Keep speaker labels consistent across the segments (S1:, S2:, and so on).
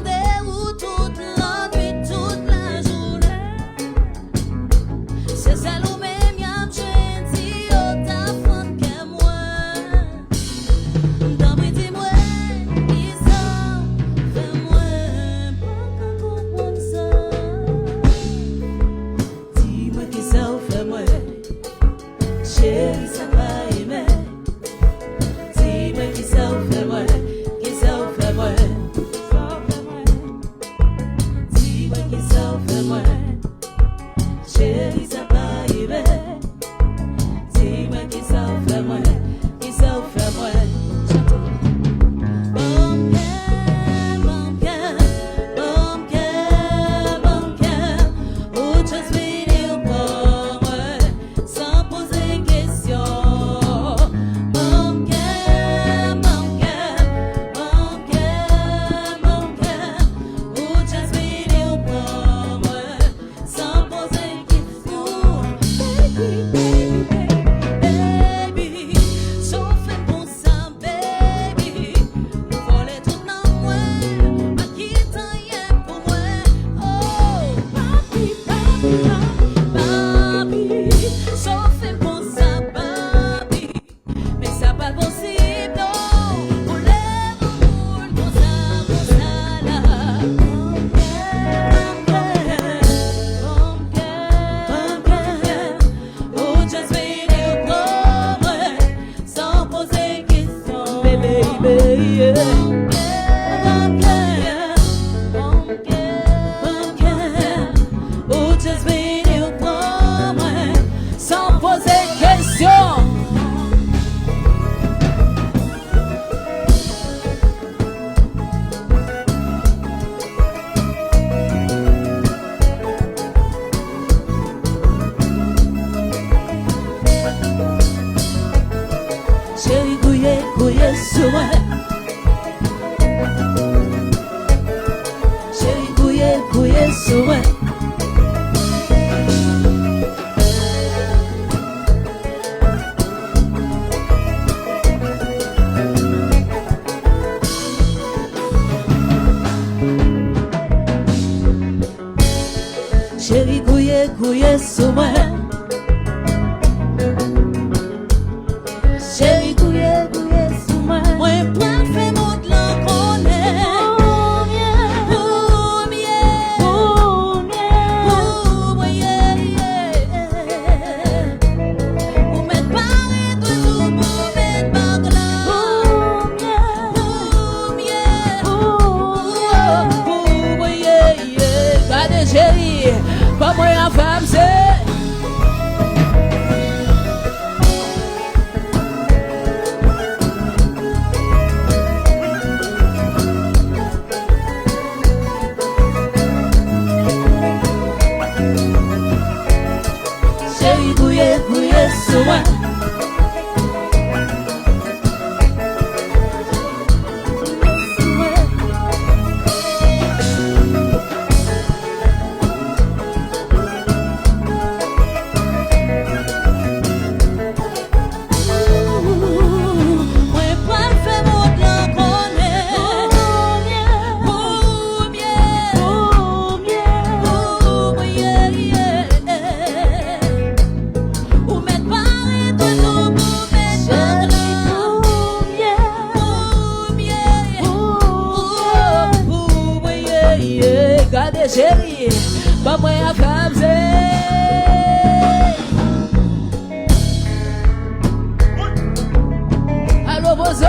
S1: rendez-vous toute la nuit, toute la journée. C'est Salomé, mia gentil, oh ta femme que moi. D'après dis-moi, ils sont fais-moi pas comprendre ça. Dis-moi qui ça fait moi, chérie ça va aimer. Dis-moi qui ça fait moi, qui ça fait moi. Dis-moi qui ça fait moi, chérie ça va aimer. Dis-moi qui ça fait moi, qui ça fait moi. Bon cœur, bon cœur, bon cœur, bon cœur. Ou juste venir pour moi, sans poser question. Bon cœur, bon cœur, bon cœur, bon cœur. Ou juste venir pour moi, sans poser question. Baby, baby, baby, sauf pour ça, baby. Voler tout dans moi, à qui t'en est pour moi. Oh, papi, papi, papi, papi, sauf pour ça, papi. Mais ça pas possible, non. Pour l'amour, pour ça là. Mon cœur, oh, just venir pour moi, sans poser question. Baby, yeah. Mon cœur, oh, just venir pour moi, sans poser question. Chérie, couillé sur moi. Chérie, couillé sur moi. Chérie, couillé sur moi. Chérie, couillé sur moi. Moi, plein fait mon de l'enconner. Pour moi, yeah, yeah. Pour mettre par et tout, pour mettre par là. Pour moi, yeah, yeah. Gardez, chérie, pas moi en femme, c'est. Chérie, couillé sur moi. Chérie, pas moi à femme, allô, bozo.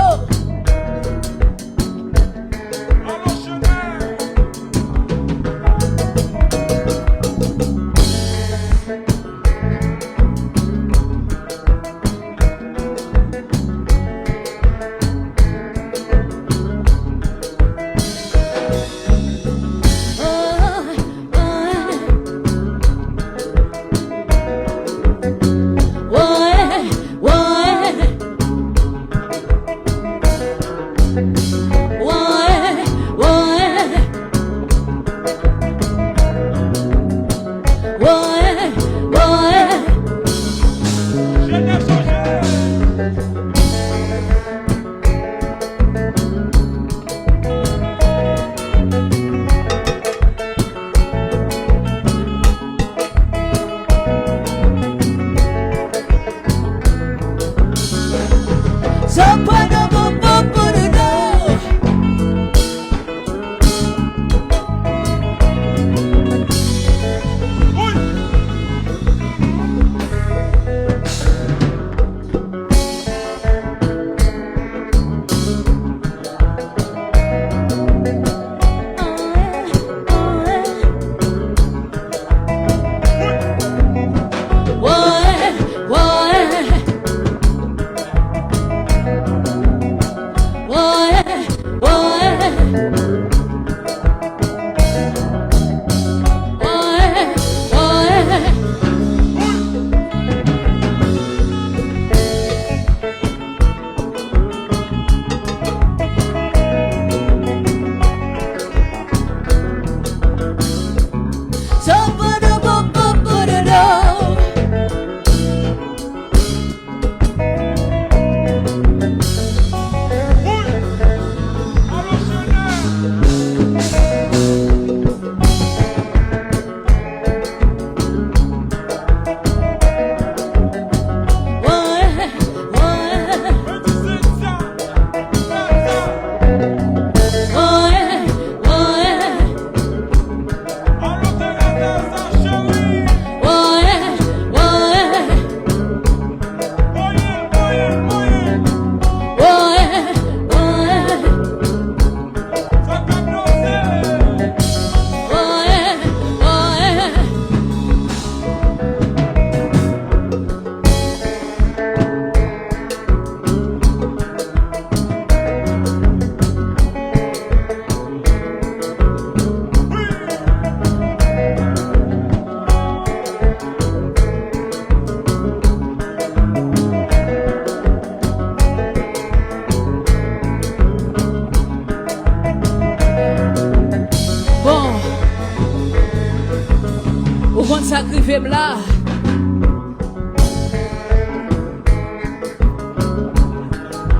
S2: arrivé là.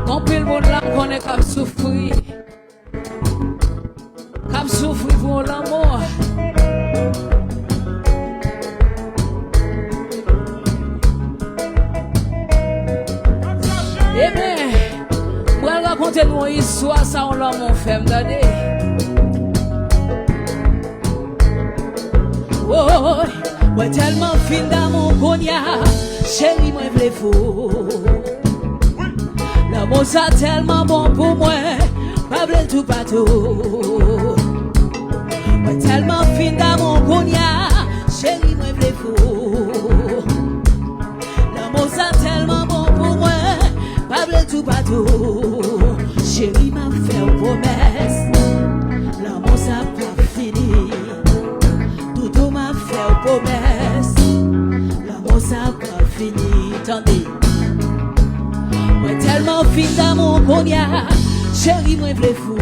S2: On peut le monde là qu'on est comme souffrir. Comme souffrir pour l'amour. Eh bien, moi raconter une histoire, ça on l'a mon fait me donner. Oh, moi tellement fin d'amour qu'on y a, chérie moi v'lais fou. L'amour ça tellement bon pour moi, pas v'lais tout partout. Moi tellement fin d'amour qu'on y a, chérie moi v'lais fou. L'amour ça tellement bon pour moi, pas v'lais tout partout. Chérie m'a fait une promesse, l'amour ça pas fini. Tout m'a fait une promesse, l'amour ça pas fini. Attendez, moi tellement fin d'amour qu'on y a, chérie moi v'lais fou.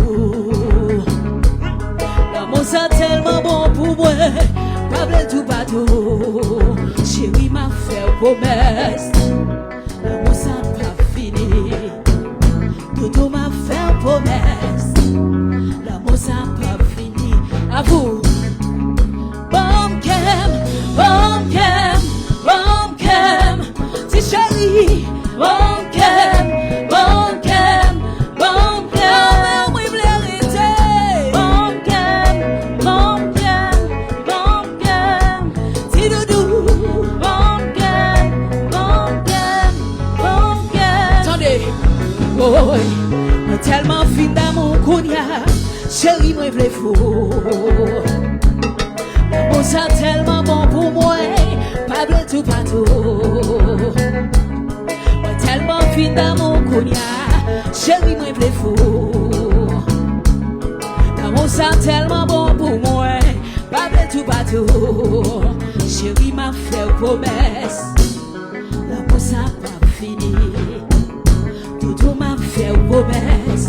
S2: L'amour ça tellement bon pour moi, pas v'lais tout partout. Chérie m'a fait une promesse, l'amour ça pas fini. Tout m'a fait une promesse, l'amour ça pas fini. À vous. Si chérie, bon kem, oui vérité. Bon kem, si doudou. Bon kem. Attendez, oh, moi tellement fin d'amour qu'on y a, chérie moi v'lais fou. L'amour ça tellement bon pour moi, pas bleu tout partout. Moi tellement fin d'amour qu'on y a, chérie moi v'lais fou. L'amour ça tellement bon pour moi, pas bleu tout partout. Chérie m'a fait une promesse, l'amour ça pas fini. Tout m'a fait une promesse,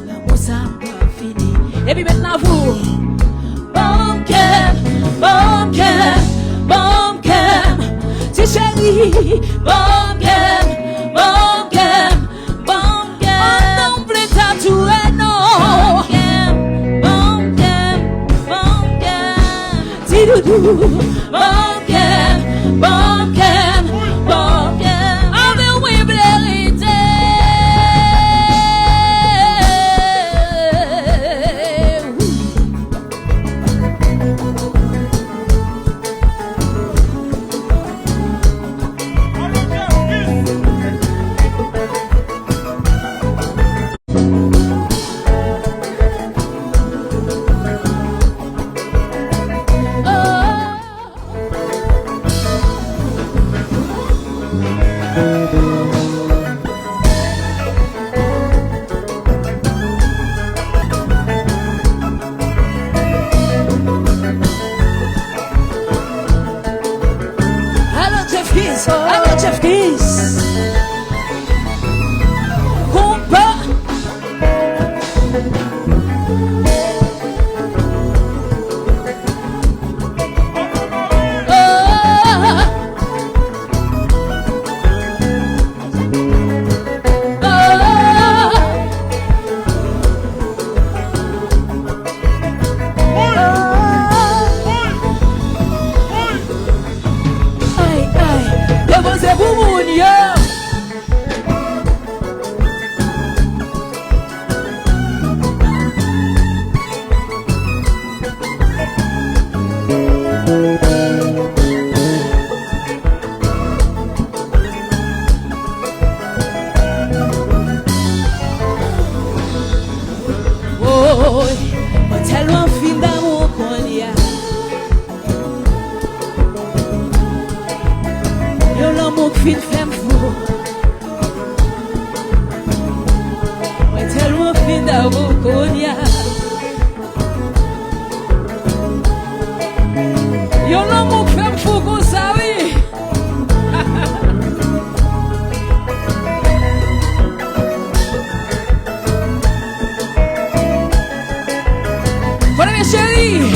S2: l'amour ça pas fini. Et puis maintenant vous. Bon kem, si chérie, bon kem, on non plus tatoué, non. Bon kem, si doudou, bon kem, avec oui vérité. Hello, Jeff Keys. Compa. Você bumunho. Oi, tellement fin d'amour qu'on y a. Yo l'amour qui fait fou. Ouais, tellement fin d'amour qu'on y a. Yo l'amour qui fait fou comme ça, oui. Voilà mes chéris.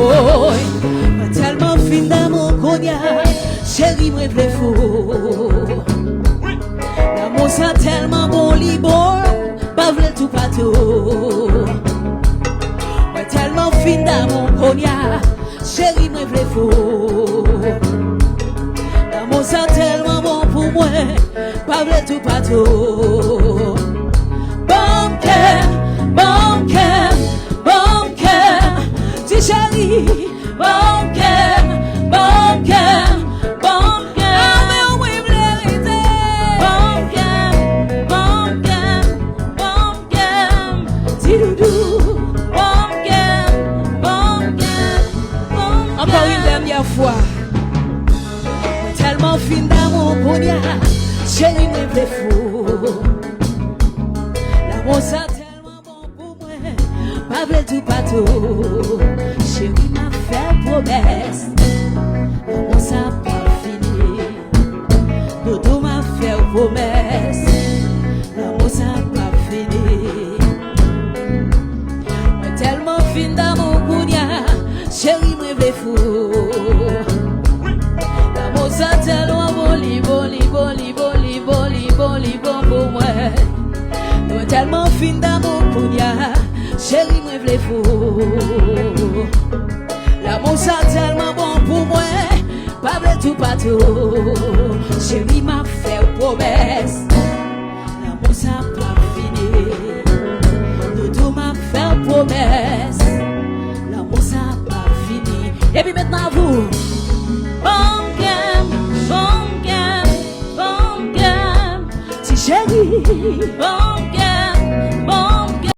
S2: Oh, moi tellement fin d'amour qu'on y a, chérie, moi v'lais fou. L'amour ça tellement bon, li bon, pas v'lais tout partout. Moi tellement fin d'amour qu'on y a, chérie, moi v'lais fou. L'amour ça tellement bon pour moi, pas v'lais tout partout. Bon cœur, bon cœur, bon cœur, dis chérie, bon cœur, bon cœur, bon cœur. Ah mais oui, vérité. Bon cœur, bon cœur, bon cœur, dis doudou. Bon cœur, bon cœur, bon cœur. Encore une dernière fois. Tellement fin d'amour qu'on y a, chérie, me fait fou. L'amour ça tellement bon pour moi, pas vrai tout partout. Chérie m'a fait promesse, l'amour ça pas fini. Dodo m'a fait promesse, l'amour ça pas fini. Moi tellement fin d'amour qu'on y a, chérie me fait fou. L'amour ça tellement bon, li bon, li bon, li bon, li bon, li bon, li bon pour moi. Nous tellement fin d'amour pour ya, chérie moi v'lais fou. L'amour ça tellement bon pour moi, pas v'lais tout partout. Chérie m'a fait promesse, l'amour ça pas fini. Dodo m'a fait promesse, l'amour ça pas fini. Et puis maintenant vous, bon cœur, si chérie, bon